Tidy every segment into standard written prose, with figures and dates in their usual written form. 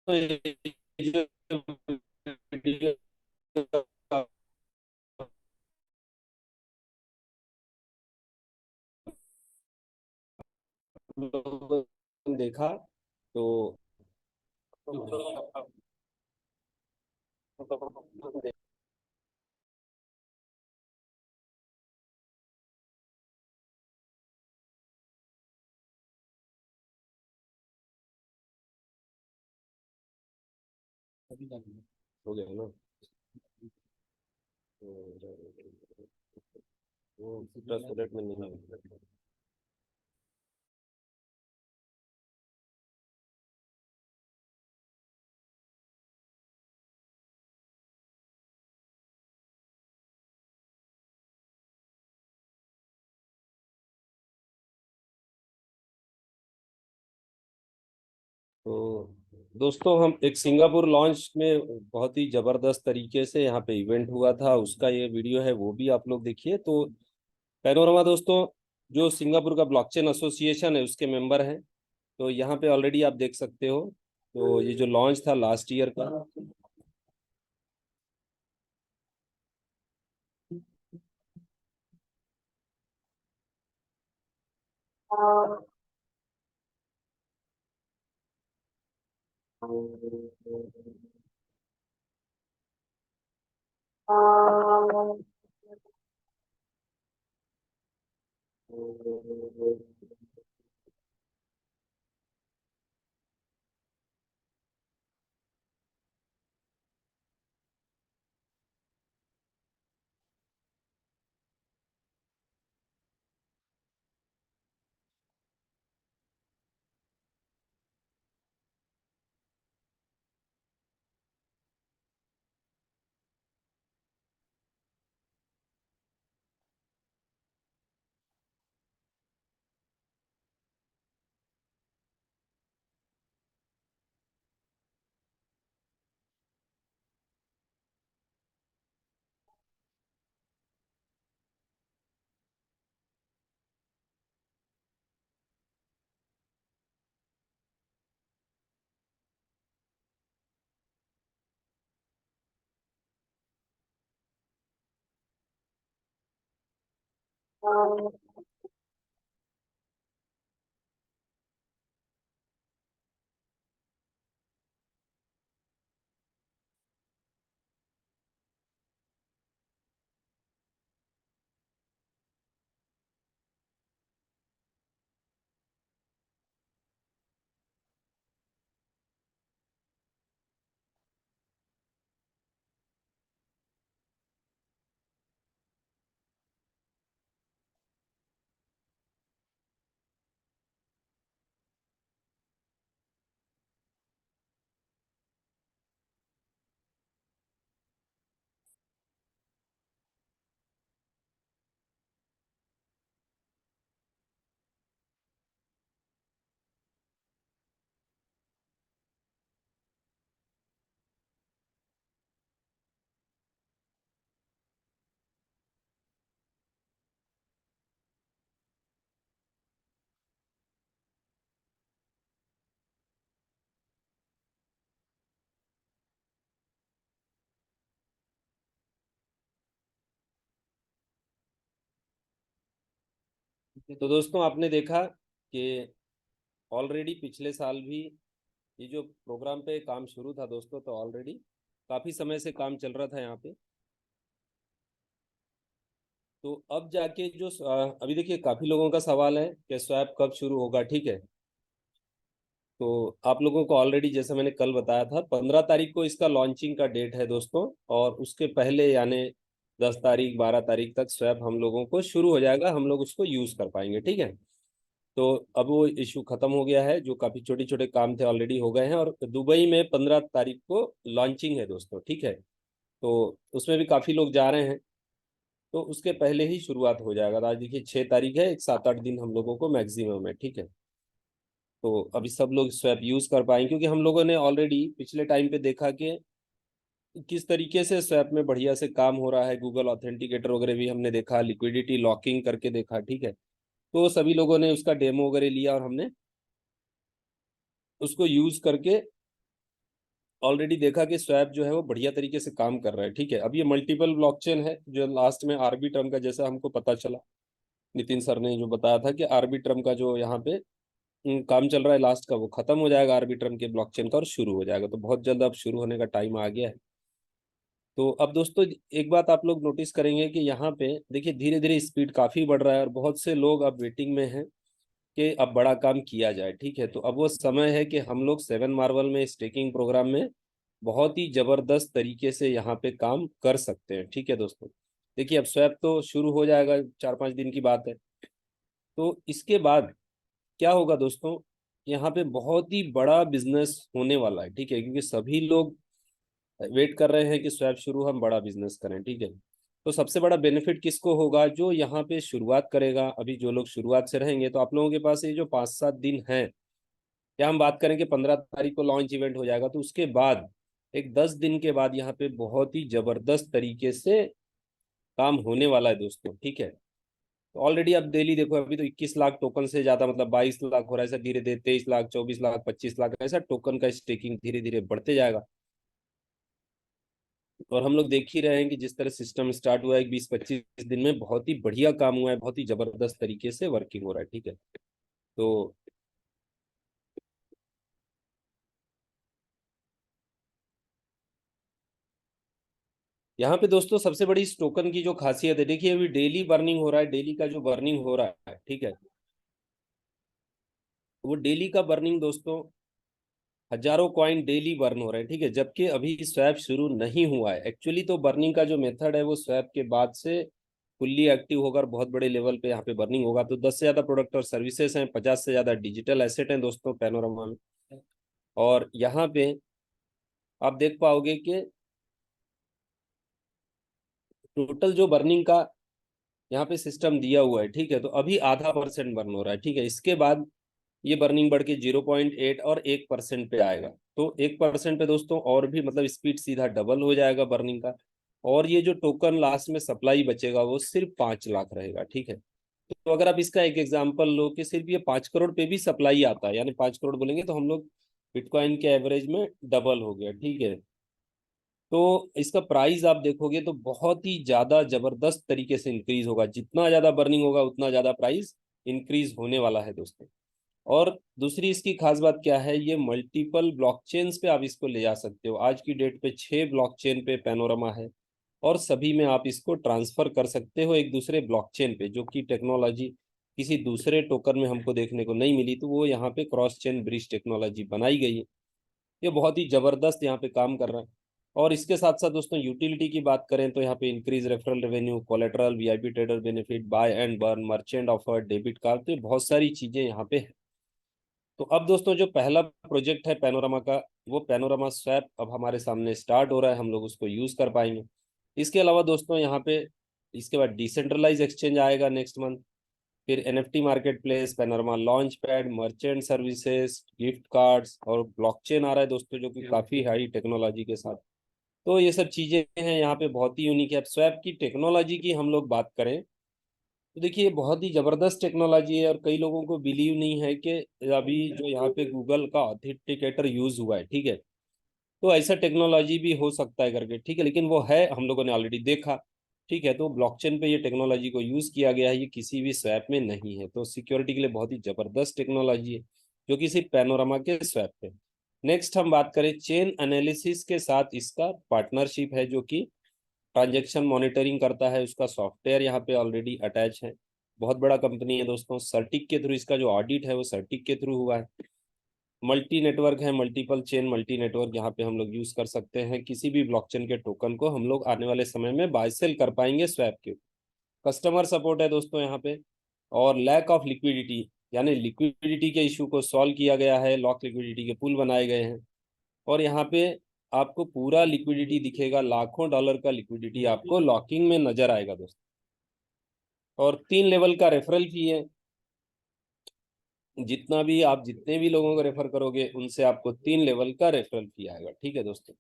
तो ये जो वीडियो देखा तो हो गया ना। वो 10 मिनट में नहीं है। तो दोस्तों, हम एक सिंगापुर लॉन्च में बहुत ही जबरदस्त तरीके से यहाँ पे इवेंट हुआ था, उसका ये वीडियो है, वो भी आप लोग देखिए। तो पैनोरमा दोस्तों, जो सिंगापुर का ब्लॉकचेन एसोसिएशन है उसके मेंबर हैं। तो यहाँ पे ऑलरेडी आप देख सकते हो। तो ये जो लॉन्च था लास्ट ईयर का। तो दोस्तों आपने देखा कि ऑलरेडी पिछले साल भी ये जो प्रोग्राम पे काम शुरू था दोस्तों, तो ऑलरेडी काफी समय से काम चल रहा था यहाँ पे। तो अब जाके जो अभी देखिए काफी लोगों का सवाल है कि स्वैप कब शुरू होगा, ठीक है। तो आप लोगों को ऑलरेडी जैसे मैंने कल बताया था 15 तारीख को इसका लॉन्चिंग का डेट है दोस्तों, और उसके पहले यानी 10 तारीख 12 तारीख तक स्वैप हम लोगों को शुरू हो जाएगा, हम लोग उसको यूज कर पाएंगे, ठीक है। तो अब वो इशू खत्म हो गया है, जो काफी छोटे छोटे काम थे ऑलरेडी हो गए हैं, और दुबई में 15 तारीख को लॉन्चिंग है दोस्तों, ठीक है। तो उसमें भी काफी लोग जा रहे हैं, तो उसके पहले ही शुरुआत हो जाएगा। तो आज देखिए 6 तारीख है, एक 7-8 दिन हम लोगों को मैक्सिमम है, ठीक है। तो अभी सब लोग स्वैप यूज कर पाएंगे, क्योंकि हम लोगों ने ऑलरेडी पिछले टाइम पे देखा कि किस तरीके से स्वैप में बढ़िया से काम हो रहा है। गूगल ऑथेंटिकेटर वगैरह भी हमने देखा, लिक्विडिटी लॉकिंग करके देखा, ठीक है। तो सभी लोगों ने उसका डेमो वगैरह लिया और हमने उसको यूज करके ऑलरेडी देखा कि स्वैप जो है वो बढ़िया तरीके से काम कर रहा है, ठीक है। अब ये मल्टीपल ब्लॉकचेन है, जो लास्ट में आरबीट्रम का जैसा हमको पता चला, नितिन सर ने जो बताया था कि आरबीट्रम का जो यहाँ पे काम चल रहा है लास्ट का, वो खत्म हो जाएगा आरबीट्रम के ब्लॉकचेन का और शुरू हो जाएगा। तो बहुत जल्द अब शुरू होने का टाइम आ गया है। तो अब दोस्तों एक बात आप लोग नोटिस करेंगे कि यहाँ पे देखिए धीरे धीरे स्पीड काफी बढ़ रहा है, और बहुत से लोग अब वेटिंग में हैं कि अब बड़ा काम किया जाए, ठीक है। तो अब वो समय है कि हम लोग 7 मार्वल में स्टेकिंग प्रोग्राम में बहुत ही जबरदस्त तरीके से यहाँ पे काम कर सकते हैं, ठीक है दोस्तों। देखिए अब स्वैप तो शुरू हो जाएगा, 4-5 दिन की बात है। तो इसके बाद क्या होगा दोस्तों, यहाँ पे बहुत ही बड़ा बिजनेस होने वाला है, ठीक है, क्योंकि सभी लोग वेट कर रहे हैं कि स्वैप शुरू हम बड़ा बिजनेस करें, ठीक है। तो सबसे बड़ा बेनिफिट किसको होगा, जो यहाँ पे शुरुआत करेगा। अभी जो लोग शुरुआत से रहेंगे, तो आप लोगों के पास ये जो 5-7 दिन है, या हम बात करें कि 15 तारीख को लॉन्च इवेंट हो जाएगा, तो उसके बाद एक 10 दिन के बाद यहाँ पे बहुत ही जबरदस्त तरीके से काम होने वाला है दोस्तों, ठीक है। तो ऑलरेडी अब डेली देखो, अभी तो 21 लाख टोकन से ज्यादा, मतलब 22 लाख हो रहा है, ऐसा धीरे धीरे 23 लाख 24 लाख 25 लाख ऐसा टोकन का स्टेकिंग धीरे धीरे बढ़ते जाएगा। और हम लोग देख ही रहे हैं कि जिस तरह सिस्टम स्टार्ट हुआ है 20-25 दिन में, बहुत ही बढ़िया काम हुआ है, बहुत ही जबरदस्त तरीके से वर्किंग हो रहा है, ठीक है। तो यहाँ पे दोस्तों सबसे बड़ी इस टोकन की जो खासियत है, देखिए अभी डेली बर्निंग हो रहा है, डेली का जो बर्निंग हो रहा है, ठीक है। वो डेली का बर्निंग दोस्तों हजारों कॉइन डेली बर्न हो रहे हैं, ठीक है। जबकि अभी स्वैप शुरू नहीं हुआ है। एक्चुअली तो बर्निंग का जो मेथड है वो स्वैप के बाद से फुल्ली एक्टिव होगा और बहुत बड़े लेवल पे यहाँ पे बर्निंग होगा। तो 10 से ज्यादा प्रोडक्ट और सर्विसेज हैं, 50 से ज्यादा डिजिटल एसेट हैं दोस्तों पैनोरामा में। और यहाँ पे आप देख पाओगे कि टोटल जो बर्निंग का यहाँ पे सिस्टम दिया हुआ है, ठीक है। तो अभी ½ % बर्न हो रहा है, ठीक है। इसके बाद ये बर्निंग बढ़ के 0.8 और 1% पे आएगा। तो 1% पे दोस्तों और भी मतलब स्पीड सीधा डबल हो जाएगा बर्निंग का। और ये जो टोकन लास्ट में सप्लाई बचेगा वो सिर्फ 5 लाख रहेगा, ठीक है। तो अगर आप इसका एक एग्जांपल लो कि सिर्फ ये 5 करोड़ पे भी सप्लाई आता है, यानी 5 करोड़ बोलेंगे तो हम लोग बिटकॉइन के एवरेज में डबल हो गया, ठीक है। तो इसका प्राइस आप देखोगे तो बहुत ही ज्यादा जबरदस्त तरीके से इंक्रीज होगा। जितना ज्यादा बर्निंग होगा उतना ज्यादा प्राइस इंक्रीज होने वाला है दोस्तों। और दूसरी इसकी खास बात क्या है, ये मल्टीपल ब्लॉकचेन्स पे आप इसको ले जा सकते हो। आज की डेट पे 6 ब्लॉकचेन पे पैनोरामा है, और सभी में आप इसको ट्रांसफर कर सकते हो एक दूसरे ब्लॉकचेन पे, जो कि टेक्नोलॉजी किसी दूसरे टोकन में हमको देखने को नहीं मिली। तो वो यहाँ पे क्रॉस चेन ब्रिज टेक्नोलॉजी बनाई गई है। ये बहुत ही जबरदस्त यहाँ पे काम कर रहा है। और इसके साथ साथ दोस्तों यूटिलिटी की बात करें तो यहाँ पे increase referral revenue, collateral, VIP trader benefit, buy and burn, merchant offer, debit card, तो बहुत सारी चीजें यहाँ पे है। तो अब दोस्तों जो पहला प्रोजेक्ट है पैनोरामा का, वो पैनोरामा स्वैप अब हमारे सामने स्टार्ट हो रहा है, हम लोग उसको यूज कर पाएंगे। इसके अलावा दोस्तों यहाँ पे इसके बाद डिसेंट्रलाइज एक्सचेंज आएगा नेक्स्ट मंथ। फिर NFT market place, panorama launch pad, merchant services, gift cards, और ब्लॉकचेन आ रहा है दोस्तों, जो कि काफी हाई टेक्नोलॉजी के साथ। तो ये सब चीजें हैं यहाँ पे, बहुत ही यूनिक है। अब स्वैप की टेक्नोलॉजी की हम लोग बात करें तो देखिए ये बहुत ही जबरदस्त टेक्नोलॉजी है, और कई लोगों को बिलीव नहीं है कि अभी जो यहाँ पे गूगल का ऑथेंटिकेटर यूज हुआ है, ठीक है। तो ऐसा टेक्नोलॉजी भी हो सकता है करके, ठीक है, लेकिन वो है, हम लोगों ने ऑलरेडी देखा। ठीक है। तो ब्लॉकचेन पे ये टेक्नोलॉजी को यूज किया गया है, ये किसी भी स्वैप में नहीं है, तो सिक्योरिटी के लिए बहुत ही जबरदस्त टेक्नोलॉजी है, जो कि सिर्फ पैनोरामा के स्वैप पे। नेक्स्ट हम बात करें चेन एनालिसिस के साथ इसका पार्टनरशिप है, जो कि ट्रांजेक्शन मॉनिटरिंग करता है, उसका सॉफ्टवेयर यहाँ पे ऑलरेडी अटैच है। बहुत बड़ा कंपनी है दोस्तों, सर्टिक के थ्रू इसका जो ऑडिट है वो सर्टिक के थ्रू हुआ है। मल्टी नेटवर्क है, मल्टीपल चेन मल्टी नेटवर्क यहाँ पे हम लोग यूज कर सकते हैं। किसी भी ब्लॉकचेन के टोकन को हम लोग आने वाले समय में बाय सेल कर पाएंगे स्वैप के। कस्टमर सपोर्ट है दोस्तों यहाँ पे, और लैक ऑफ लिक्विडिटी, यानी लिक्विडिटी के इशू को सॉल्व किया गया है, लॉक लिक्विडिटी के पूल बनाए गए हैं। और यहाँ पे आपको पूरा लिक्विडिटी दिखेगा, लाखों डॉलर का लिक्विडिटी आपको लॉकिंग में नजर आएगा दोस्तों। और 3 लेवल का रेफरल फी है, जितने भी लोगों को रेफर करोगे उनसे आपको 3 लेवल का रेफरल फी आएगा। ठीक है दोस्तों।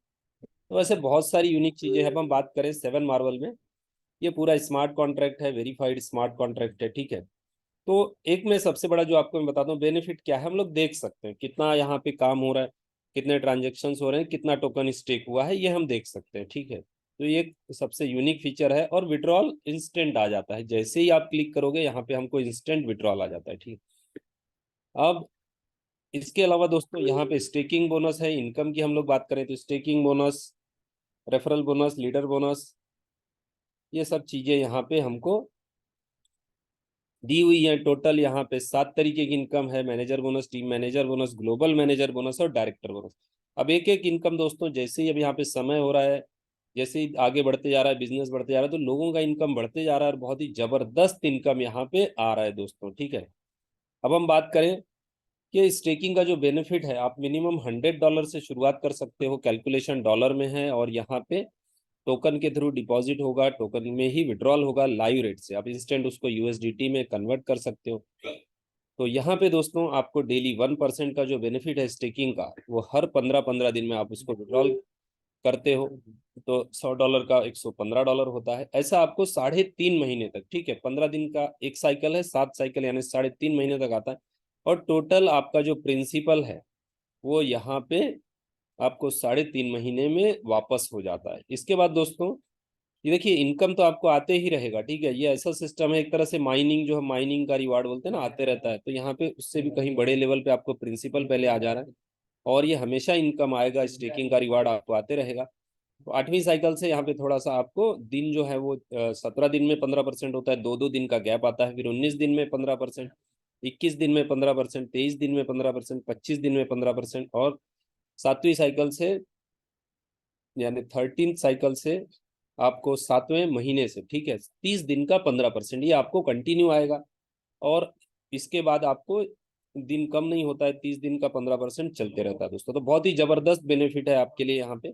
तो वैसे बहुत सारी यूनिक चीजें हैं। अब हम बात करें 7 मार्वल में, ये पूरा स्मार्ट कॉन्ट्रैक्ट है, वेरीफाइड स्मार्ट कॉन्ट्रैक्ट है। ठीक है। तो एक में सबसे बड़ा जो आपको मैं बताता हूँ बेनिफिट क्या है, हम लोग देख सकते हैं कितना यहाँ पे काम हो रहा है, कितने ट्रांजेक्शन्स हो रहे हैं, कितना टोकन स्टेक हुआ है, ये हम देख सकते हैं। ठीक है। तो ये सबसे यूनिक फीचर है। और विड्रॉल इंस्टेंट आ जाता है, जैसे ही आप क्लिक करोगे यहाँ पे हमको इंस्टेंट विड्रॉल आ जाता है। ठीक है। अब इसके अलावा दोस्तों यहाँ पे स्टेकिंग बोनस है। इनकम की हम लोग बात करें तो staking bonus, referral bonus, leader bonus, ये सब चीजें यहाँ पे हमको दी हुई है। टोटल यहाँ पे 7 तरीके की इनकम है, manager bonus, team manager bonus, global manager bonus और डायरेक्टर बोनस। अब एक एक इनकम दोस्तों, जैसे ही अब यहाँ पे समय हो रहा है, जैसे ही आगे बढ़ते जा रहा है, बिजनेस बढ़ते जा रहा है, तो लोगों का इनकम बढ़ते जा रहा है और बहुत ही जबरदस्त इनकम यहाँ पे आ रहा है दोस्तों। ठीक है। अब हम बात करें कि स्टेकिंग का जो बेनिफिट है, आप मिनिमम $100 से शुरुआत कर सकते हो, कैलकुलेशन डॉलर में है, और यहाँ पे टोकन के थ्रू डिपॉजिट होगा, टोकन में ही विड्रॉल होगा लाइव रेट से, आप इंस्टेंट उसको यूएसडीटी में कन्वर्ट कर सकते हो। तो यहाँ पे दोस्तों आपको डेली 1% का जो बेनिफिट है स्टेकिंग का, वो हर 15-15 दिन में आप उसको विड्रॉल करते हो, तो $100 का $115 होता है। ऐसा आपको 3.5 महीने तक, ठीक है, 15 दिन का एक साइकिल है, 7 साइकिल यानी 3.5 महीने तक आता है। और टोटल आपका जो प्रिंसिपल है वो यहाँ पे आपको 3.5 महीने में वापस हो जाता है। इसके बाद दोस्तों ये देखिए, इनकम तो आपको आते ही रहेगा। ठीक है। ये ऐसा सिस्टम है, एक तरह से माइनिंग, जो हम माइनिंग का रिवार्ड बोलते हैं ना, आते रहता है। तो यहाँ पे उससे भी कहीं बड़े लेवल पे आपको प्रिंसिपल पहले आ जा रहा है, और ये हमेशा इनकम आएगा, स्टेकिंग का रिवार्ड आपको आते रहेगा। तो 8वीं साइकिल से यहाँ पे थोड़ा सा आपको दिन जो है वो 17 दिन में 15% होता है, 2-2 दिन का गैप आता है, फिर 19 दिन में 15%, 21 दिन में 15%, 23 दिन में 15%, 25 दिन में 15%, और 7वीं साइकिल से यानी 13th साइकिल से आपको 7वें महीने से, ठीक है, 30 दिन का 15%, ये आपको कंटिन्यू आएगा। और इसके बाद आपको दिन कम नहीं होता है, 30 दिन का 15% चलते रहता है दोस्तों। तो बहुत ही जबरदस्त बेनिफिट है आपके लिए यहाँ पे।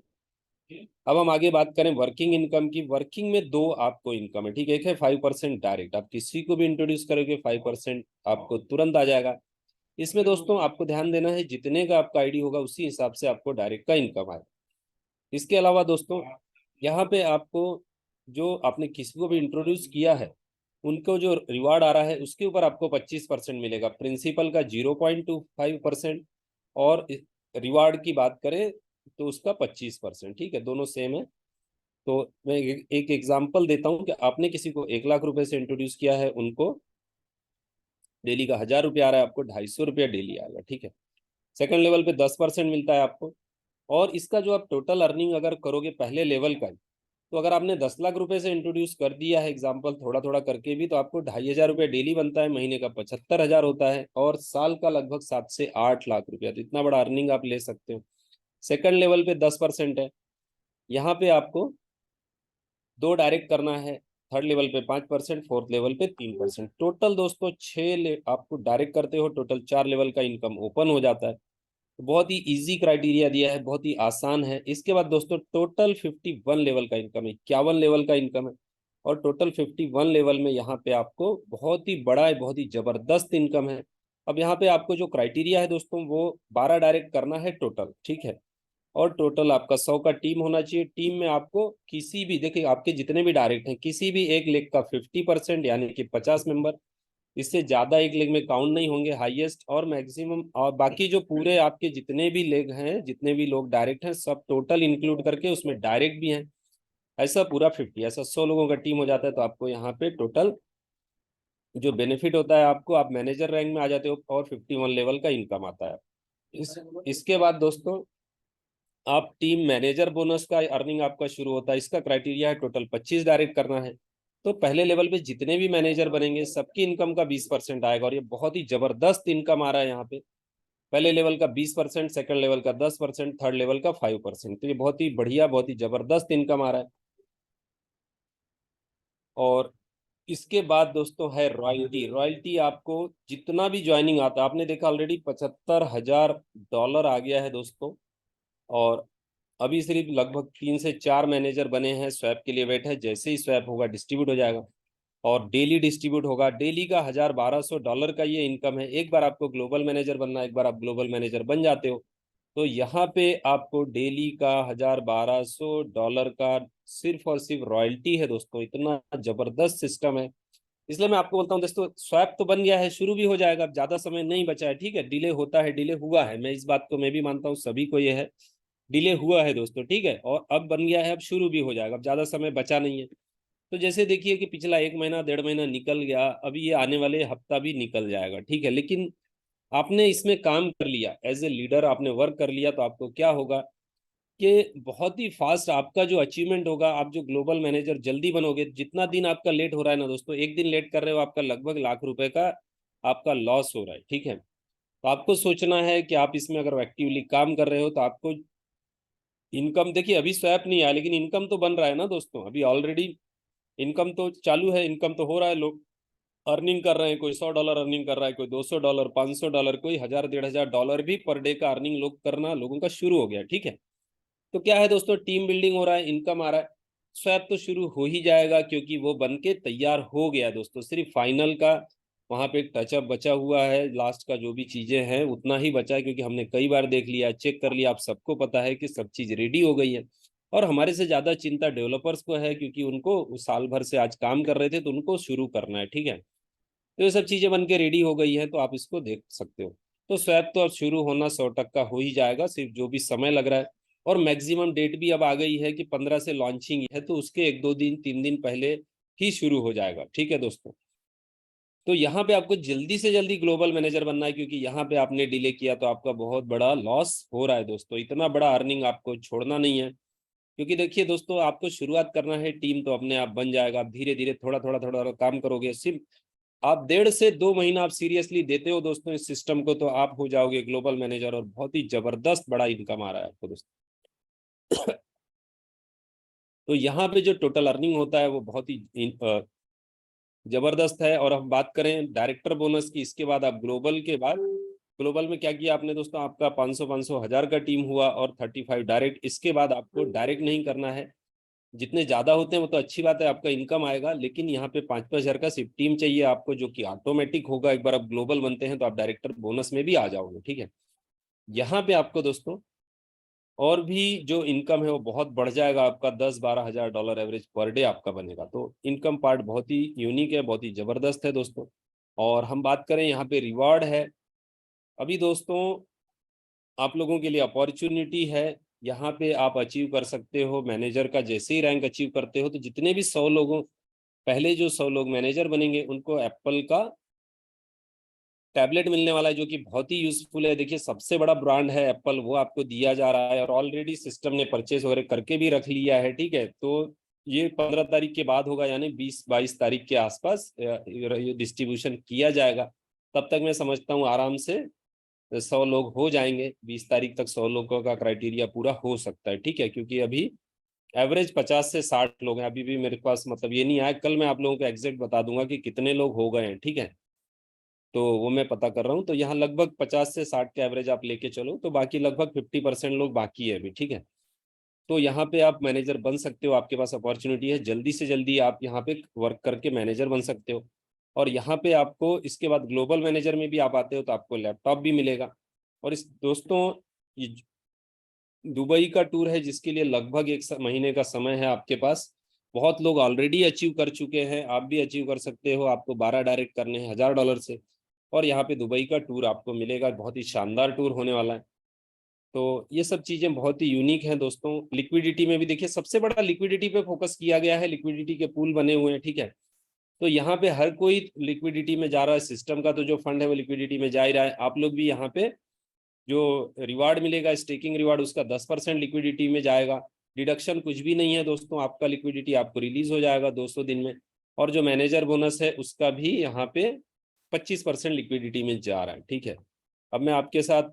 अब हम आगे बात करें वर्किंग इनकम की। वर्किंग में दो आपको इनकम है। ठीक है। एक है 5% डायरेक्ट, आप किसी को भी इंट्रोड्यूस करोगे 5% आपको तुरंत आ जाएगा। इसमें दोस्तों आपको ध्यान देना है, जितने का आपका आईडी होगा उसी हिसाब से आपको डायरेक्ट का इनकम आएगा। इसके अलावा दोस्तों यहाँ पे आपको, जो आपने किसी को भी इंट्रोड्यूस किया है, उनको जो रिवार्ड आ रहा है उसके ऊपर आपको 25% मिलेगा, प्रिंसिपल का 0.25%, और रिवार्ड की बात करें तो उसका 25%। ठीक है, दोनों सेम है। तो मैं एक एग्जांपल देता हूँ कि आपने किसी को 1 लाख रुपए से इंट्रोड्यूस किया है, उनको डेली का 1000 रुपया आ रहा है, आपको 250 रुपया डेली आएगा। ठीक है। सेकंड लेवल पे 10% मिलता है आपको। और इसका जो आप टोटल अर्निंग अगर करोगे पहले लेवल का, तो अगर आपने 10 लाख रुपए से इंट्रोड्यूस कर दिया है, एग्जाम्पल थोड़ा थोड़ा करके भी, तो आपको 2500 रुपया डेली बनता है, महीने का 75,000 होता है, और साल का लगभग 7 से 8 लाख रुपया। तो इतना बड़ा अर्निंग आप ले सकते हो। सेकंड लेवल पे 10% है, यहाँ पे आपको 2 डायरेक्ट करना है, थर्ड लेवल पे 5%, फोर्थ लेवल पे 3%। टोटल दोस्तों आपको डायरेक्ट करते हो, टोटल 4 लेवल का इनकम ओपन हो जाता है। तो बहुत ही इजी क्राइटेरिया दिया है, बहुत ही आसान है। इसके बाद दोस्तों टोटल 51 लेवल का इनकम है, 51 लेवल का इनकम है। और टोटल 51 लेवल में यहाँ पे आपको बहुत ही बड़ा है, बहुत ही जबरदस्त इनकम है। अब यहाँ पे आपको जो क्राइटेरिया है दोस्तों, वो 12 डायरेक्ट करना है टोटल। ठीक है। और टोटल आपका 100 का टीम होना चाहिए। टीम में आपको किसी भी, देखिए आपके जितने भी डायरेक्ट हैं, किसी भी एक लेग का 50%, यानी कि 50 मेंबर, इससे ज्यादा एक लेग में काउंट नहीं होंगे, हाईएस्ट और मैक्सिमम। और बाकी जो पूरे आपके जितने भी लेग हैं, जितने भी लोग डायरेक्ट हैं, सब टोटल इंक्लूड करके, उसमें डायरेक्ट भी हैं, ऐसा पूरा 50, ऐसा 100 लोगों का टीम हो जाता है तो आपको यहाँ पे टोटल जो बेनिफिट होता है आपको, आप मैनेजर रैंक में आ जाते हो और 51 लेवल का इनकम आता है। इसके बाद दोस्तों आप टीम मैनेजर बोनस का अर्निंग आपका शुरू होता है। इसका क्राइटेरिया है टोटल 25 डायरेक्ट करना है। तो पहले लेवल पे जितने भी मैनेजर बनेंगे सबकी इनकम का 20% आएगा, और ये बहुत ही जबरदस्त इनकम आ रहा है यहाँ पे। पहले लेवल का 20%, सेकंड लेवल का 10%, थर्ड लेवल का 5%। तो ये बहुत ही बढ़िया, बहुत ही जबरदस्त इनकम आ रहा है। और इसके बाद दोस्तों है रॉयल्टी। रॉयल्टी आपको जितना भी ज्वाइनिंग आता है, आपने देखा ऑलरेडी $75,000 आ गया है दोस्तों। और अभी सिर्फ लगभग 3 से 4 मैनेजर बने हैं, स्वैप के लिए वेट है। जैसे ही स्वैप होगा डिस्ट्रीब्यूट हो जाएगा, और डेली डिस्ट्रीब्यूट होगा। डेली का $1,000-1,200 का ये इनकम है। एक बार आपको ग्लोबल मैनेजर बनना है, एक बार आप ग्लोबल मैनेजर बन जाते हो तो यहाँ पे आपको डेली का $1,000-1,200 का सिर्फ और सिर्फ रॉयल्टी है दोस्तों। इतना जबरदस्त सिस्टम है। इसलिए मैं आपको बोलता हूँ दोस्तों, स्वैप तो बन गया है, शुरू भी हो जाएगा, अब ज्यादा समय नहीं बचा है। ठीक है, डिले होता है, डिले हुआ है, मैं इस बात को मैं भी मानता हूँ, सभी को ये है, डिले हुआ है दोस्तों। ठीक है, और अब बन गया है, अब शुरू भी हो जाएगा, अब ज्यादा समय बचा नहीं है। तो जैसे देखिए कि पिछला 1 महीना 1.5 महीना निकल गया, अभी ये आने वाले हफ्ता भी निकल जाएगा। ठीक है, लेकिन आपने इसमें काम कर लिया, एज ए लीडर आपने वर्क कर लिया, तो आपको क्या होगा कि बहुत ही फास्ट आपका जो अचीवमेंट होगा, आप जो ग्लोबल मैनेजर जल्दी बनोगे। जितना दिन आपका लेट हो रहा है ना दोस्तों, एक दिन लेट कर रहे हो, आपका लगभग ₹1,00,000 का आपका लॉस हो रहा है। ठीक है, तो आपको सोचना है कि आप इसमें अगर एक्टिवली काम कर रहे हो तो आपको इनकम, देखिए अभी स्वैप नहीं आया लेकिन इनकम तो बन रहा है ना दोस्तों, अभी ऑलरेडी इनकम तो चालू है, इनकम तो हो रहा है। लोग अर्निंग कर रहे हैं, कोई $100 अर्निंग कर रहा है, कोई $200, $500, कोई 1,000-1,500 भी पर डे का अर्निंग लोग करना लोगों का शुरू हो गया। ठीक है, तो क्या है दोस्तों, टीम बिल्डिंग हो रहा है, इनकम आ रहा है। स्वैप तो शुरू हो ही जाएगा क्योंकि वो बन के तैयार हो गया दोस्तों। सिर्फ फाइनल का वहां पे एक टचअप बचा हुआ है, लास्ट का जो भी चीजें हैं उतना ही बचा है, क्योंकि हमने कई बार देख लिया, चेक कर लिया, आप सबको पता है कि सब चीज रेडी हो गई है। और हमारे से ज्यादा चिंता डेवलपर्स को है, क्योंकि उनको साल भर से आज काम कर रहे थे तो उनको शुरू करना है। ठीक है, तो ये सब चीजें बन के रेडी हो गई है, तो आप इसको देख सकते हो। तो स्वैप तो अब शुरू होना 100% हो ही जाएगा, सिर्फ जो भी समय लग रहा है। और मैक्सिमम डेट भी अब आ गई है कि 15 से लॉन्चिंग है, तो उसके 1-2 दिन 3 दिन पहले ही शुरू हो जाएगा। ठीक है दोस्तों, तो यहाँ पे आपको जल्दी से जल्दी ग्लोबल मैनेजर बनना है, क्योंकि यहाँ पे आपने डिले किया तो आपका बहुत बड़ा लॉस हो रहा है दोस्तों। इतना बड़ा अर्निंग आपको छोड़ना नहीं है, क्योंकि देखिए दोस्तों, आपको शुरुआत करना है, टीम तो अपने आप बन जाएगा। आप धीरे धीरे थोड़ा थोड़ा थोड़ा थोड़ा काम करोगे, सिर्फ आप 1.5 से 2 महीना आप सीरियसली देते हो दोस्तों इस सिस्टम को, तो आप हो जाओगे ग्लोबल मैनेजर, और बहुत ही जबरदस्त बड़ा इनकम आ रहा है आपको दोस्तों। तो यहाँ पे जो टोटल अर्निंग होता है वो बहुत ही जबरदस्त है। और हम बात करें डायरेक्टर बोनस की, इसके बाद आप ग्लोबल के बाद, ग्लोबल में क्या किया आपने दोस्तों, आपका 500-500 हज़ार का टीम हुआ और 35 डायरेक्ट। इसके बाद आपको डायरेक्ट नहीं करना है, जितने ज्यादा होते हैं वो तो अच्छी बात है, आपका इनकम आएगा, लेकिन यहाँ पे 5-5 हज़ार का सिर्फ टीम चाहिए आपको, जो कि ऑटोमेटिक होगा। एक बार आप ग्लोबल बनते हैं तो आप डायरेक्टर बोनस में भी आ जाओगे। ठीक है, यहाँ पे आपको दोस्तों और भी जो इनकम है वो बहुत बढ़ जाएगा, आपका $10-12 हज़ार एवरेज पर डे आपका बनेगा। तो इनकम पार्ट बहुत ही यूनिक है, बहुत ही जबरदस्त है दोस्तों। और हम बात करें यहाँ पे रिवॉर्ड है, अभी दोस्तों आप लोगों के लिए अपॉर्चुनिटी है। यहाँ पे आप अचीव कर सकते हो मैनेजर का, जैसे ही रैंक अचीव करते हो तो जितने भी 100 लोगों, पहले जो 100 लोग मैनेजर बनेंगे उनको एप्पल का टैबलेट मिलने वाला है, जो कि बहुत ही यूजफुल है। देखिए सबसे बड़ा ब्रांड है एप्पल, वो आपको दिया जा रहा है, और ऑलरेडी सिस्टम ने परचेज वगैरह करके भी रख लिया है। ठीक है, तो ये 15 तारीख के बाद होगा, यानी 20-22 तारीख के आसपास ये डिस्ट्रीब्यूशन किया जाएगा। तब तक मैं समझता हूँ आराम से 100 लोग हो जाएंगे, 20 तारीख तक 100 लोगों का क्राइटेरिया पूरा हो सकता है। ठीक है, क्योंकि अभी एवरेज 50 से 60 लोग हैं, अभी भी मेरे पास मतलब ये नहीं आया, कल मैं आप लोगों को एग्जैक्ट बता दूंगा कि कितने लोग हो गए हैं। ठीक है, तो वो मैं पता कर रहा हूँ, तो यहाँ लगभग 50 से 60 के एवरेज आप लेके चलो, तो बाकी लगभग 50% लोग बाकी है अभी। ठीक है, तो यहाँ पे आप मैनेजर बन सकते हो, आपके पास अपॉर्चुनिटी है, जल्दी से जल्दी आप यहाँ पे वर्क करके मैनेजर बन सकते हो। और यहाँ पे आपको इसके बाद ग्लोबल मैनेजर में भी आप आते हो तो आपको लैपटॉप भी मिलेगा। और इस दोस्तों ये दुबई का टूर है, जिसके लिए लगभग 1 महीने का समय है आपके पास। बहुत लोग ऑलरेडी अचीव कर चुके हैं, आप भी अचीव कर सकते हो। आपको 12 डायरेक्ट करने हैं $1,000 से, और यहाँ पे दुबई का टूर आपको मिलेगा, बहुत ही शानदार टूर होने वाला है। तो ये सब चीजें बहुत ही यूनिक हैं दोस्तों। लिक्विडिटी में भी देखिए सबसे बड़ा लिक्विडिटी पे फोकस किया गया है, लिक्विडिटी के पूल बने हुए हैं, ठीक है। तो यहाँ पे हर कोई लिक्विडिटी में जा रहा है, सिस्टम का तो जो फंड है वो लिक्विडिटी में जा ही रहा है। आप लोग भी यहाँ पे जो रिवार्ड मिलेगा स्टेकिंग रिवार्ड, उसका 10% लिक्विडिटी में जाएगा। डिडक्शन कुछ भी नहीं है दोस्तों, आपका लिक्विडिटी आपको रिलीज हो जाएगा 200 दिन में। और जो मैनेजर बोनस है उसका भी यहाँ पे 25% लिक्विडिटी में जा रहा है, ठीक है। अब मैं आपके साथ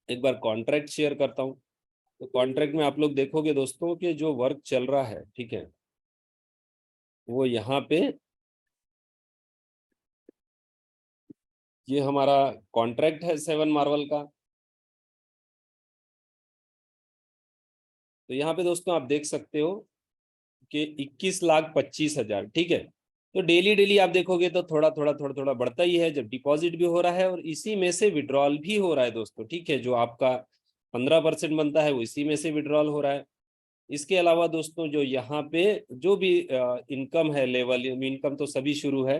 एक बार कॉन्ट्रैक्ट शेयर करता हूँ। तो कॉन्ट्रैक्ट में आप लोग देखोगे दोस्तों कि जो वर्क चल रहा है, ठीक है, वो यहाँ पे ये हमारा कॉन्ट्रैक्ट है 7 मार्वल का। तो यहाँ पे दोस्तों आप देख सकते हो कि 21,25,000, ठीक है। तो डेली डेली आप देखोगे तो थोड़ा थोड़ा थोड़ा थोड़ा बढ़ता ही है, जब डिपॉजिट भी हो रहा है और इसी में से विड्रॉल भी हो रहा है दोस्तों, ठीक है। जो आपका 15% बनता है वो इसी में से विड्रॉल हो रहा है। इसके अलावा दोस्तों जो यहाँ पे जो भी इनकम है, लेवल इनकम तो सभी शुरू है।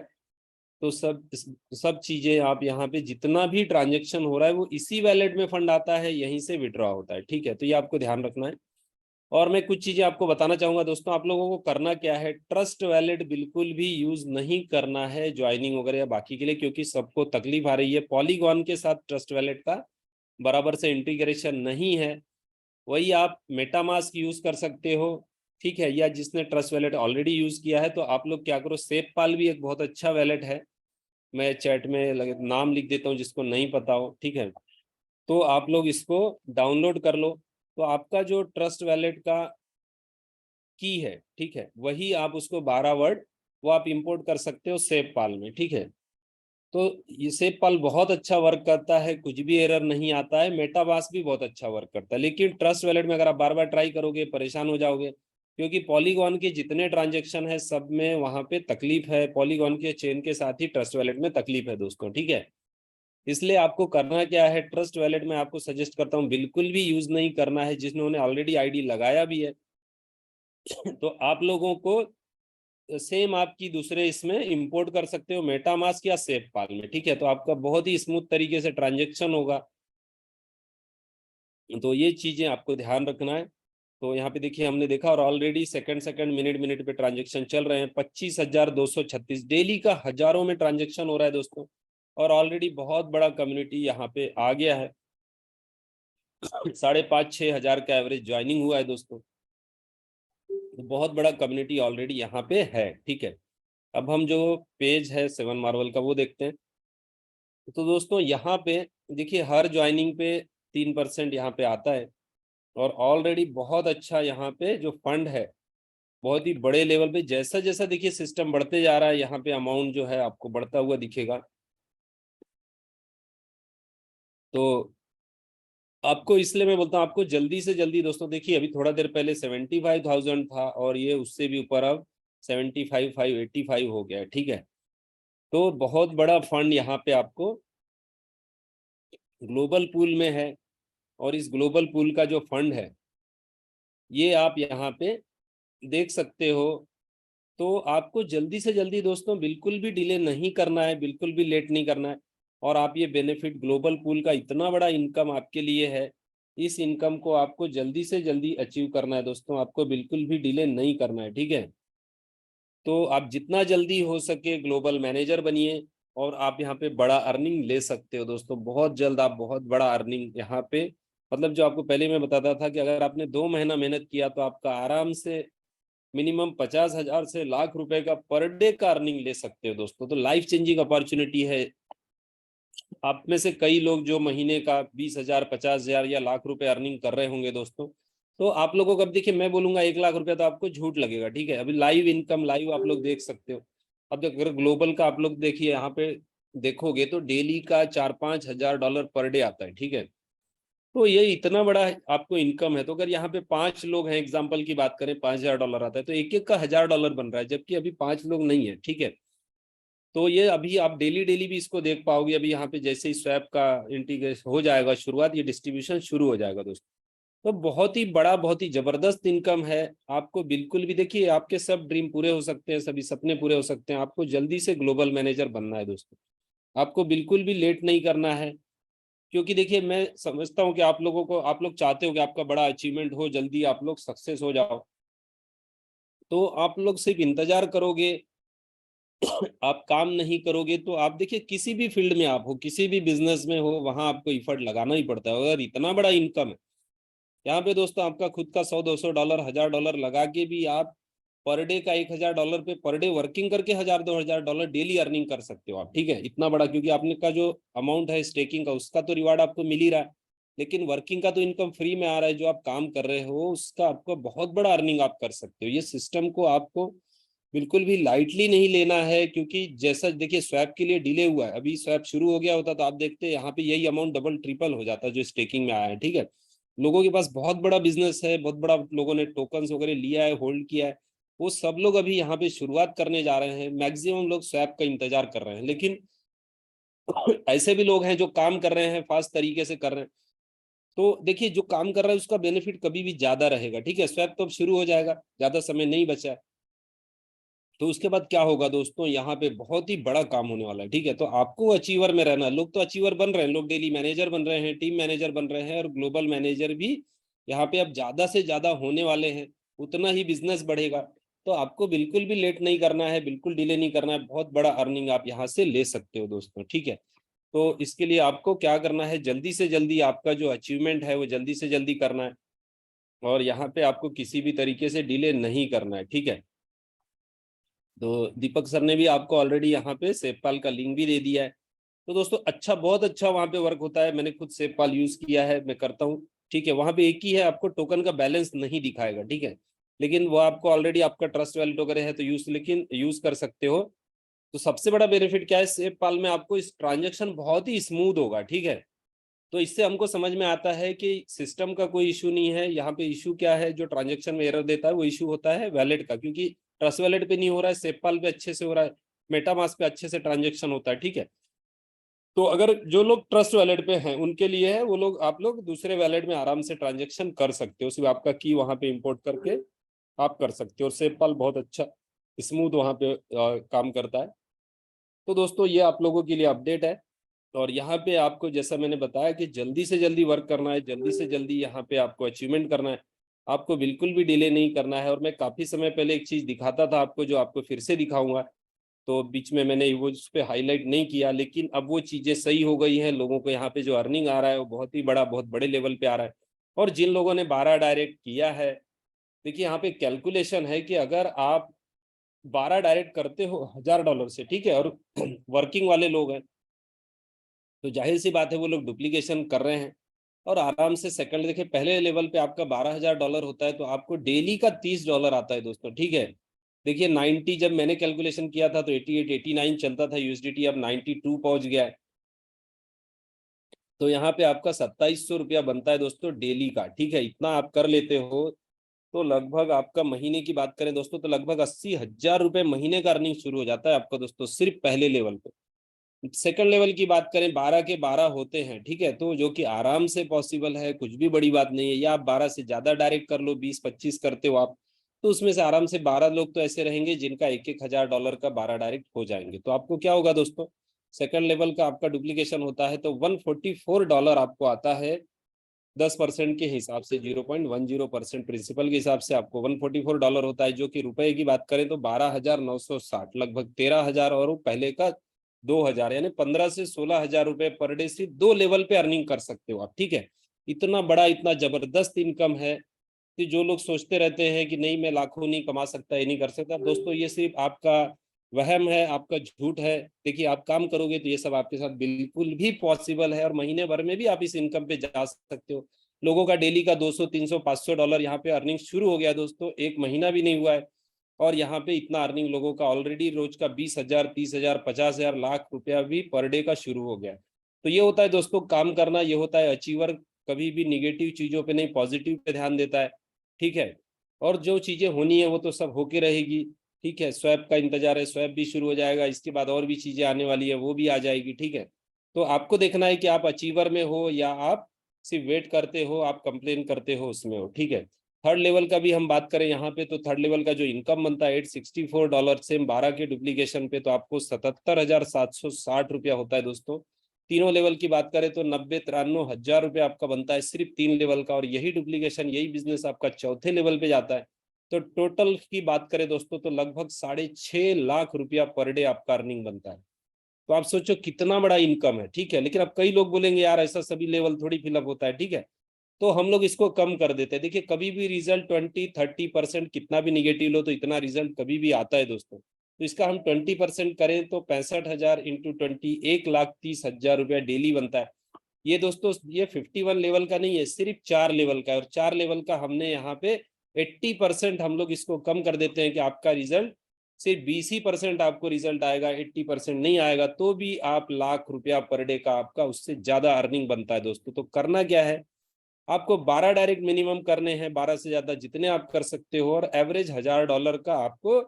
तो सब चीजें आप यहाँ पे जितना भी ट्रांजेक्शन हो रहा है वो इसी वैलेट में फंड आता है, यहीं से विड्रॉ होता है, ठीक है। तो ये आपको ध्यान रखना है। और मैं कुछ चीजें आपको बताना चाहूंगा दोस्तों, आप लोगों को करना क्या है, ट्रस्ट वैलेट बिल्कुल भी यूज नहीं करना है ज्वाइनिंग वगैरह या बाकी के लिए, क्योंकि सबको तकलीफ आ रही है। पॉलीगॉन के साथ ट्रस्ट वैलेट का बराबर से इंटीग्रेशन नहीं है। वही आप मेटामास्क यूज कर सकते हो, ठीक है। या जिसने ट्रस्ट वैलेट ऑलरेडी यूज किया है तो आप लोग क्या करो, सेपपाल भी एक बहुत अच्छा वैलेट है, मैं चैट में नाम लिख देता हूँ जिसको नहीं पता हो, ठीक है। तो आप लोग इसको डाउनलोड कर लो। तो आपका जो ट्रस्ट वैलेट का की है, ठीक है, वही आप उसको 12 वर्ड वो आप इंपोर्ट कर सकते हो सेवपाल में, ठीक है। तो ये सेवपाल बहुत अच्छा वर्क करता है, कुछ भी एरर नहीं आता है। मेटामास्क भी बहुत अच्छा वर्क करता है, लेकिन ट्रस्ट वैलेट में अगर आप बार बार ट्राई करोगे परेशान हो जाओगे, क्योंकि पॉलीगॉन के जितने ट्रांजेक्शन है सब में वहां पे तकलीफ है। पॉलीगॉन के चेन के साथ ही ट्रस्ट वैलेट में तकलीफ है दोस्तों, ठीक है। इसलिए आपको करना क्या है, ट्रस्ट वैलेट में आपको सजेस्ट करता हूँ बिल्कुल भी यूज नहीं करना है। जिन्होंने ऑलरेडी आईडी लगाया भी है तो आप लोगों को सेम आपकी दूसरे इसमें इंपोर्ट कर सकते हो, मेटामास्क या सेवपाल में, ठीक है। तो आपका बहुत ही स्मूथ तरीके से ट्रांजेक्शन होगा। तो ये चीजें आपको ध्यान रखना है। तो यहाँ पे देखिए हमने देखा, और already second second minute minute पे ट्रांजेक्शन चल रहे हैं। 25,236 डेली का हजारों में ट्रांजेक्शन हो रहा है दोस्तों। और ऑलरेडी बहुत बड़ा कम्युनिटी यहाँ पे आ गया है, 5,500-6,000 का एवरेज ज्वाइनिंग हुआ है दोस्तों। तो बहुत बड़ा कम्युनिटी ऑलरेडी यहाँ पे है, ठीक है। अब हम जो पेज है 7 मार्वल का वो देखते हैं। तो दोस्तों यहाँ पे देखिए हर ज्वाइनिंग पे 3% यहाँ पे आता है। और ऑलरेडी बहुत अच्छा यहाँ पे जो फंड है बहुत ही बड़े लेवल पे, जैसा जैसा देखिए सिस्टम बढ़ते जा रहा है यहाँ पे अमाउंट जो है आपको बढ़ता हुआ दिखेगा। तो आपको इसलिए मैं बोलता हूँ आपको जल्दी से जल्दी दोस्तों, देखिए अभी थोड़ा देर पहले 75,000 था और ये उससे भी ऊपर अब 75,585 हो गया है, ठीक है। तो बहुत बड़ा फंड यहाँ पे आपको ग्लोबल पूल में है। और इस ग्लोबल पूल का जो फंड है ये आप यहाँ पे देख सकते हो। तो आपको जल्दी से जल्दी दोस्तों बिल्कुल भी डिले नहीं करना है, बिल्कुल भी लेट नहीं करना है। और आप ये बेनिफिट ग्लोबल पूल का इतना बड़ा इनकम आपके लिए है, इस इनकम को आपको जल्दी से जल्दी अचीव करना है दोस्तों, आपको बिल्कुल भी डिले नहीं करना है, ठीक है। तो आप जितना जल्दी हो सके ग्लोबल मैनेजर बनिए और आप यहाँ पे बड़ा अर्निंग ले सकते हो दोस्तों। बहुत जल्द आप बहुत बड़ा अर्निंग यहाँ पे, मतलब जो आपको पहले मैं बताता था कि अगर आपने 2 महीना मेहनत किया तो आपका आराम से मिनिमम 50,000 से लाख रुपए का पर डे का अर्निंग ले सकते हो दोस्तों। तो लाइफ चेंजिंग अपॉर्चुनिटी है। आप में से कई लोग जो महीने का 20,000 50,000 या लाख रुपए अर्निंग कर रहे होंगे दोस्तों। तो आप लोगों को अब देखिए मैं बोलूंगा 1 लाख रुपया तो आपको झूठ लगेगा, ठीक है। अभी लाइव इनकम लाइव आप लोग देख सकते हो। अब अगर ग्लोबल का आप लोग देखिए यहाँ पे देखोगे तो डेली का 4-5 हजार डॉलर पर डे आता है, ठीक है। तो ये इतना बड़ा आपको इनकम है। तो अगर यहाँ पे 5 लोग हैं, एग्जाम्पल की बात करें, $5,000 आता है तो एक एक का $1,000 बन रहा है, जबकि अभी 5 लोग नहीं है, ठीक है। तो ये अभी आप डेली डेली भी इसको देख पाओगे। अभी यहाँ पे जैसे ही स्वैप का इंटीग्रेशन हो जाएगा शुरुआत, ये डिस्ट्रीब्यूशन शुरू हो जाएगा दोस्तों। तो बहुत ही बड़ा बहुत ही जबरदस्त इनकम है। आपको बिल्कुल भी देखिए आपके सब ड्रीम पूरे हो सकते हैं, सभी सपने पूरे हो सकते हैं। आपको जल्दी से ग्लोबल मैनेजर बनना है दोस्तों, आपको बिल्कुल भी लेट नहीं करना है। क्योंकि देखिए मैं समझता हूँ कि आप लोगों को, आप लोग चाहते हो कि आपका बड़ा अचीवमेंट हो, जल्दी आप लोग सक्सेस हो जाओ, तो आप लोग सिर्फ इंतजार करोगे, आप काम नहीं करोगे, तो आप देखिए किसी भी फील्ड में आप हो, किसी भी बिजनेस में हो, वहां आपको इफर्ट लगाना ही पड़ता है। अगर इतना बड़ा इनकम है यहाँ पे दोस्तों, आपका खुद का $100-200 $1000 लगा के भी आप पर डे का $1000 पे पर डे वर्किंग करके $1000-2000 डेली अर्निंग कर सकते हो आप, ठीक है, इतना बड़ा। क्योंकि आपने का जो अमाउंट है स्टेकिंग का, उसका तो रिवार्ड आपको मिल ही रहा है, लेकिन वर्किंग का तो इनकम फ्री में आ रहा है, जो आप काम कर रहे हो उसका आपको बहुत बड़ा अर्निंग आप कर सकते हो। ये सिस्टम को आपको बिल्कुल भी लाइटली नहीं लेना है, क्योंकि जैसा देखिए स्वैप के लिए डिले हुआ है, अभी स्वैप शुरू हो गया होता तो आप देखते यहाँ पे यही अमाउंट डबल ट्रिपल हो जाता जो स्टेकिंग में आया है, ठीक है। लोगों के पास बहुत बड़ा बिजनेस है, बहुत बड़ा, लोगों ने टोकन्स वगैरह लिया है, होल्ड किया है, वो सब लोग अभी यहाँ पे शुरुआत करने जा रहे हैं। मैक्सिमम लोग स्वैप का इंतजार कर रहे हैं, लेकिन ऐसे भी लोग हैं जो काम कर रहे हैं, फास्ट तरीके से कर रहे हैं। तो देखिए जो काम कर रहा है उसका बेनिफिट कभी भी ज्यादा रहेगा, ठीक है। स्वैप तो अब शुरू हो जाएगा, ज्यादा समय नहीं बचा है। तो उसके बाद क्या होगा दोस्तों, यहाँ पे बहुत ही बड़ा काम होने वाला है, ठीक है। तो आपको अचीवर में रहना, लोग तो अचीवर बन रहे हैं, लोग डेली मैनेजर बन रहे हैं, टीम मैनेजर बन रहे हैं, और ग्लोबल मैनेजर भी यहाँ पे अब ज्यादा से ज्यादा होने वाले हैं, उतना ही बिजनेस बढ़ेगा। तो आपको बिल्कुल भी लेट नहीं करना है, बिल्कुल डिले नहीं करना है, बहुत बड़ा अर्निंग आप यहाँ से ले सकते हो दोस्तों, ठीक है। तो इसके लिए आपको क्या करना है, जल्दी से जल्दी आपका जो अचीवमेंट है वो जल्दी से जल्दी करना है, और यहाँ पे आपको किसी भी तरीके से डिले नहीं करना है, ठीक है। तो दीपक सर ने भी आपको ऑलरेडी यहाँ पे सेवपाल का लिंक भी दे दिया है। तो दोस्तों अच्छा, बहुत अच्छा वहाँ पे वर्क होता है, मैंने खुद सेवपाल यूज किया है, मैं करता हूँ, ठीक है। वहाँ पे एक ही है, आपको टोकन का बैलेंस नहीं दिखाएगा, ठीक है, लेकिन वो आपको ऑलरेडी आपका ट्रस्ट वैलेट वगैरह है तो यूज कर सकते हो। तो सबसे बड़ा बेनिफिट क्या है, सेवपाल में आपको इस ट्रांजेक्शन बहुत ही स्मूथ होगा, ठीक है। तो इससे हमको समझ में आता है कि सिस्टम का कोई इशू नहीं है यहाँ पे। इशू क्या है, जो ट्रांजेक्शन में एरर देता है वो इशू होता है वैलेट का, क्योंकि ट्रस्ट वैलेट पे नहीं हो रहा है, सेवपाल पे अच्छे से हो रहा है, मेटामास्क पे अच्छे से ट्रांजेक्शन होता है, ठीक है। तो अगर जो लोग ट्रस्ट वैलेट पे हैं उनके लिए है, वो लोग, आप लोग दूसरे वैलेट में आराम से ट्रांजेक्शन कर सकते हो, सिर्फ आपका की वहां पे इंपोर्ट करके आप कर सकते हो। और सेवपाल बहुत अच्छा स्मूथ वहां पे काम करता है। तो दोस्तों ये आप लोगों के लिए अपडेट है। और यहाँ पे आपको जैसा मैंने बताया कि जल्दी से जल्दी वर्क करना है, जल्दी से जल्दी यहाँ पे आपको अचीवमेंट करना है, आपको बिल्कुल भी डिले नहीं करना है। और मैं काफी समय पहले एक चीज दिखाता था आपको, जो आपको फिर से दिखाऊंगा, तो बीच में मैंने वो उस पर हाईलाइट नहीं किया, लेकिन अब वो चीजें सही हो गई हैं। लोगों को यहाँ पे जो अर्निंग आ रहा है वो बहुत ही बड़ा, बहुत बड़े लेवल पे आ रहा है। और जिन लोगों ने 12 डायरेक्ट किया है, देखिए यहाँ पे कैलकुलेशन है कि अगर आप 12 डायरेक्ट करते हो $1000 से, ठीक है, और वर्किंग वाले लोग हैं, तो जाहिर सी बात है वो लोग डुप्लीकेशन कर रहे हैं, और आराम से सेकंड, देखिए पहले लेवल पे आपका $12000 होता है, तो आपको डेली का $30 आता है दोस्तों, ठीक है। देखिए 90, जब मैंने कैलकुलेशन किया था तो 88 89 चलता था यूएसडीटी, अब 92 पहुंच गया है। तो यहाँ पे आपका ₹2700 बनता है दोस्तों डेली का, ठीक है। इतना आप कर लेते हो तो लगभग आपका महीने की बात करें दोस्तों, तो लगभग ₹80,000 महीने का अर्निंग शुरू हो जाता है आपका दोस्तों, सिर्फ पहले लेवल पे। सेकंड लेवल की बात करें, 12 के 12 होते हैं, ठीक है, तो जो कि आराम से पॉसिबल है, कुछ भी बड़ी बात नहीं है। या आप 12 से ज्यादा डायरेक्ट कर लो, 20-25 करते हो आप, तो उसमें से आराम से 12 लोग तो ऐसे रहेंगे जिनका $1,000 का 12 डायरेक्ट हो जाएंगे। तो आपको क्या होगा दोस्तों, सेकंड लेवल का आपका डुप्लीकेशन होता है तो $144 आपको आता है। 10% के हिसाब से, 0.10% प्रिंसिपल के हिसाब से आपको $144 होता है, जो कि रुपए की बात करें तो 12,960, लगभग 13,000, और वो पहले का 2,000, यानी 15 से 16 हजार रुपए पर डे सिर्फ 2 लेवल पे अर्निंग कर सकते हो आप, ठीक है। इतना बड़ा, इतना जबरदस्त इनकम है कि जो लोग सोचते रहते हैं कि नहीं मैं लाखों नहीं कमा सकता, ये नहीं कर सकता, दोस्तों ये सिर्फ आपका वहम है, आपका झूठ है। देखिए आप काम करोगे तो ये सब आपके साथ बिल्कुल भी पॉसिबल है, और महीने भर में भी आप इस इनकम पे जा सकते हो। लोगों का डेली का 200 300 $500 यहाँ पे अर्निंग शुरू हो गया दोस्तों, एक महीना भी नहीं हुआ है, और यहाँ पे इतना अर्निंग लोगों का ऑलरेडी रोज का 20,000 30,000 50,000 लाख रुपया भी पर डे का शुरू हो गया। तो ये होता है दोस्तों काम करना, ये होता है अचीवर, कभी भी निगेटिव चीजों पे नहीं, पॉजिटिव पे ध्यान देता है, ठीक है। और जो चीजें होनी है वो तो सब होके रहेगी, ठीक है। स्वैप का इंतजार है, स्वैप भी शुरू हो जाएगा, इसके बाद और भी चीजें आने वाली है, वो भी आ जाएगी, ठीक है। तो आपको देखना है कि आप अचीवर में हो या आप सिर्फ वेट करते हो, आप कंप्लेन करते हो उसमें हो, ठीक है। थर्ड लेवल का भी हम बात करें यहाँ पे, तो थर्ड लेवल का जो इनकम बनता है $864 से 12 के डुप्लीकेशन पे, तो आपको $77,760 होता है दोस्तों, तीनों लेवल की बात करें तो 90-93 हजार आपका बनता है सिर्फ 3 लेवल का, और यही डुप्लीकेशन, यही बिजनेस आपका चौथे लेवल पे जाता है। तो टोटल की बात करें दोस्तों तो लगभग 6.5 लाख रुपया पर डे आपका अर्निंग बनता है। तो आप सोचो कितना बड़ा इनकम है, ठीक है। लेकिन अब कई लोग बोलेंगे यार ऐसा सभी लेवल थोड़ी फिलअप होता है, ठीक है। तो हम लोग इसको कम कर देते हैं। देखिए कभी भी रिजल्ट 20-30% कितना भी निगेटिव लो तो इतना रिजल्ट कभी भी आता है दोस्तों। तो इसका हम 20% करें तो 65,000 इंटू 20, 1,30,000 रुपया डेली बनता है। ये दोस्तों ये 51 लेवल का नहीं है, सिर्फ 4 लेवल का है। और 4 लेवल का हमने यहाँ पे 80% हम लोग इसको कम कर देते हैं कि आपका रिजल्ट सिर्फ 20% आपको रिजल्ट आएगा, 80% नहीं आएगा, तो भी आप लाख रुपया पर डे का आपका उससे ज्यादा अर्निंग बनता है दोस्तों। तो करना क्या है, आपको 12 डायरेक्ट मिनिमम करने हैं, 12 से ज्यादा जितने आप कर सकते हो, और एवरेज $1,000 का आपको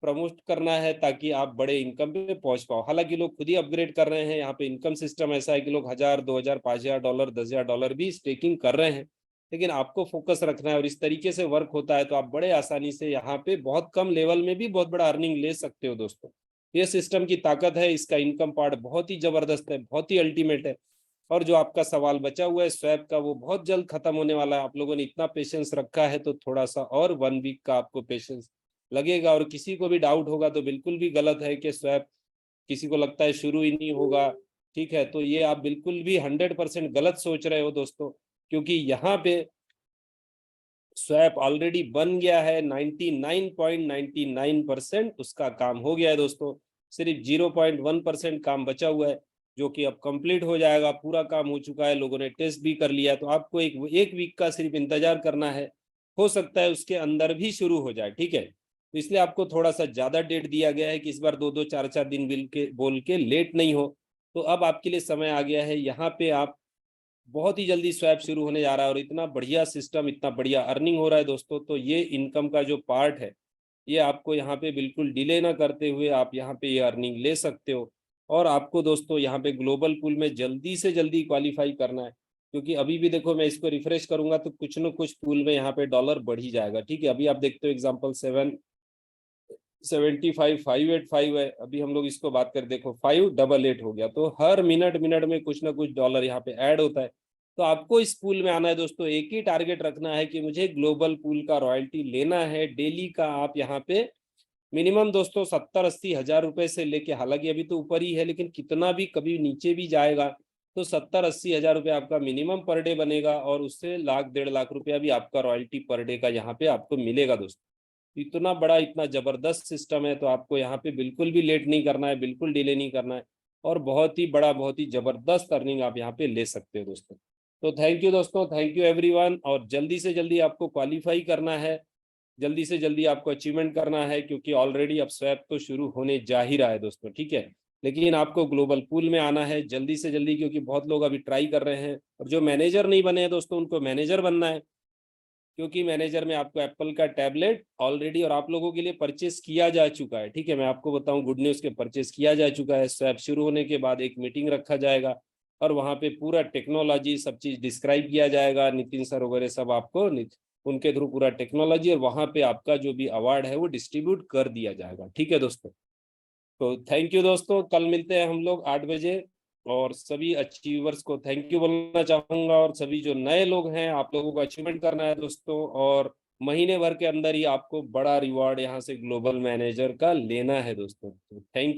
प्रमोट करना है ताकि आप बड़े इनकम पे पहुंच पाओ। हालांकि लोग खुद ही अपग्रेड कर रहे हैं, यहाँ पे इनकम सिस्टम ऐसा है कि लोग 1,000, 2,000, $5,000, $10,000 भी स्टेकिंग कर रहे हैं। लेकिन आपको फोकस रखना है और इस तरीके से वर्क होता है तो आप बड़े आसानी से यहाँ पे बहुत कम लेवल में भी बहुत बड़ा अर्निंग ले सकते हो दोस्तों। ये सिस्टम की ताकत है, इसका इनकम पार्ट बहुत ही जबरदस्त है, बहुत ही अल्टीमेट है। और जो आपका सवाल बचा हुआ है स्वैप का, वो बहुत जल्द खत्म होने वाला है। आप लोगों ने इतना पेशेंस रखा है तो थोड़ा सा और 1 वीक का आपको पेशेंस लगेगा। और किसी को भी डाउट होगा तो बिल्कुल भी गलत है कि स्वैप किसी को लगता है शुरू ही नहीं होगा, ठीक है, तो ये आप बिल्कुल भी 100% गलत सोच रहे हो दोस्तों। क्योंकि यहाँ पे स्वैप ऑलरेडी बन गया है, 99.99% उसका काम हो गया है दोस्तों। सिर्फ 0.1% काम बचा हुआ है जो कि अब कंप्लीट हो जाएगा। पूरा काम हो चुका है, लोगों ने टेस्ट भी कर लिया है। तो आपको एक वीक का सिर्फ इंतजार करना है, हो सकता है उसके अंदर भी शुरू हो जाए, ठीक है। तो इसलिए आपको थोड़ा सा ज्यादा डेट दिया गया है कि इस बार 2-2, 4-4 दिन बोल के लेट नहीं हो। तो अब आपके लिए समय आ गया है, यहाँ पे आप बहुत ही जल्दी स्वैप शुरू होने जा रहा है और इतना बढ़िया सिस्टम, इतना बढ़िया अर्निंग हो रहा है दोस्तों। तो ये इनकम का जो पार्ट है, ये आपको यहाँ पे बिल्कुल डिले ना करते हुए आप यहाँ पे ये अर्निंग ले सकते हो। और आपको दोस्तों यहाँ पे ग्लोबल पूल में जल्दी से जल्दी क्वालिफाई करना है, क्योंकि अभी भी देखो मैं इसको रिफ्रेश करूंगा तो कुछ न कुछ पूल में यहाँ पे डॉलर बढ़ ही जाएगा, ठीक है। अभी आप देखते हो एग्जाम्पल 775,585 है। अभी हम लोग इसको बात कर देखो 588 हो गया। तो हर मिनट मिनट में कुछ ना कुछ डॉलर यहाँ पे ऐड होता है। तो आपको इस पूल में आना है दोस्तों, एक ही टारगेट रखना है कि मुझे ग्लोबल पूल का रॉयल्टी लेना है डेली का। आप यहाँ पे मिनिमम दोस्तों 70-80 हजार रुपए से लेके, हालांकि अभी तो ऊपर ही है लेकिन कितना भी कभी नीचे भी जाएगा तो 70-80 हजार रुपये आपका मिनिमम पर डे बनेगा, और उससे लाख 1.5 लाख रुपया भी आपका रॉयल्टी पर डे का यहाँ पे आपको मिलेगा दोस्तों। इतना बड़ा, इतना जबरदस्त सिस्टम है, तो आपको यहाँ पे बिल्कुल भी लेट नहीं करना है, बिल्कुल डिले नहीं करना है, और बहुत ही बड़ा, बहुत ही जबरदस्त अर्निंग आप यहाँ पे ले सकते हो दोस्तों। तो थैंक यू दोस्तों, थैंक यू एवरीवन। और जल्दी से जल्दी आपको क्वालिफाई करना है, जल्दी से जल्दी आपको अचीवमेंट करना है, क्योंकि ऑलरेडी अब स्वैप तो शुरू होने जा ही रहा है दोस्तों, ठीक है। लेकिन आपको ग्लोबल पूल में आना है जल्दी से जल्दी, क्योंकि बहुत लोग अभी ट्राई कर रहे हैं, और जो मैनेजर नहीं बने हैं दोस्तों उनको मैनेजर बनना है। क्योंकि मैनेजर में आपको एप्पल का टैबलेट ऑलरेडी और आप लोगों के लिए परचेस किया जा चुका है, ठीक है। मैं आपको बताऊं गुड न्यूज़ के परचेस किया जा चुका है। स्वैप शुरू होने के बाद एक मीटिंग रखा जाएगा और वहाँ पे पूरा टेक्नोलॉजी सब चीज डिस्क्राइब किया जाएगा। नितिन सर वगैरह सब आपको उनके थ्रू पूरा टेक्नोलॉजी, और वहाँ पे आपका जो भी अवार्ड है वो डिस्ट्रीब्यूट कर दिया जाएगा, ठीक है दोस्तों। तो थैंक यू दोस्तों, कल मिलते हैं हम लोग 8 बजे। और सभी अचीवर्स को थैंक यू बोलना चाहूंगा, और सभी जो नए लोग हैं आप लोगों को अचीवमेंट करना है दोस्तों, और महीने भर के अंदर ही आपको बड़ा रिवॉर्ड यहाँ से ग्लोबल मैनेजर का लेना है दोस्तों। तो थैंक